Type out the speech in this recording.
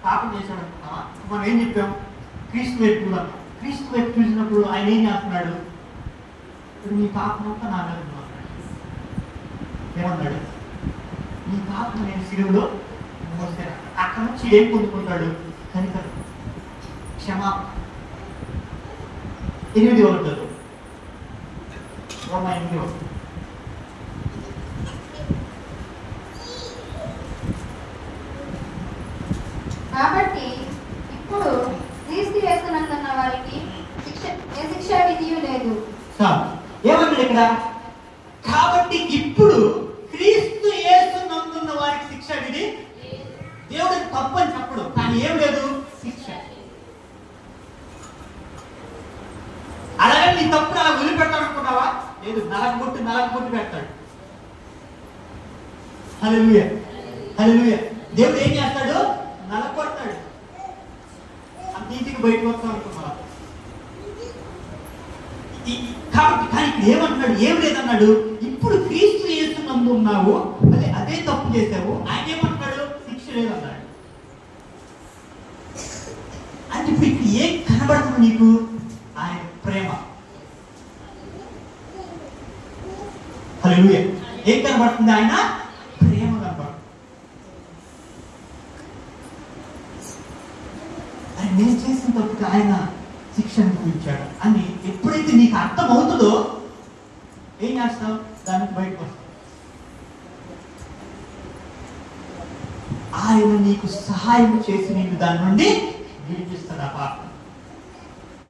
పాపం చేశాడు అనుకున్నావా? మనం ఏం చెప్పాం? క్రీస్తు వైపు చూడాలి. క్రీస్తు వైపు చూసినప్పుడు ఆయన ఏం చేస్తున్నాడు? ఇప్పుడు నీ పాపం అంతా నా మీద ఉంది అన్నాడు. ఏమన్నాడు? నీ పాపం నేను సిలువలో మోసాను. అక్కడ నుంచి ఏం పొందుకుంటాడు? కనికరం, క్షమాపణ. 8 ఉంటుంది రోమా 8. కాబట్టి ఇప్పుడు క్రీస్తు యేసునందున్న వారికి ఏ శిక్షా విధియు లేదు. ఏమన్నాడు ఇక్కడ? కాబట్టి ఇప్పుడు క్రీస్తు యేసునందున్న వారికి శిక్ష విధి. దేవుడికి తప్పు అని చెప్పడు, కానీ ఏం లేదు? శిక్ష. అలాగే నీ తప్పును అలా వదిలిపెడతాడు అనుకున్నావా? లేదు, నలగబొట్టు పెడతాడు. హల్లెలూయా, హల్లెలూయా. దేవుడు ఏం చేస్తాడు? నలగొడతాడు. అంత ఈజీగా బయటకు వస్తాం అనుకున్నావా? కాబట్టి కానీ ఇక్కడ ఏమంటున్నాడు? ఏం లేదన్నాడు. ఇప్పుడు క్రీస్తు యేసునందు ఉన్నావు, అదే తప్పు చేసావు, ఆయన ఏమంటున్నాడు? శిక్ష లేదన్నాడు. అంటే ఇప్పుడు ఇక్కడ ఏం కనబడుతుంది నీకు? ఆయన ప్రేమ. హల్లెలూయా. ఏం కనబడుతుంది? ఆయన ప్రేమ కనబడుతుంది. ఆయన నేను చేసిన తప్పుకి ఆయన శిక్ష అనుభవించాడు అని ఎప్పుడైతే నీకు అర్థం అవుతుందో ఏం చేస్తావు? దానికి బయటకు వస్తావు. ఆయన నీకు సహాయం చేసి నీకు దాని నుండి విడిపిస్తాడు ఆ పాప.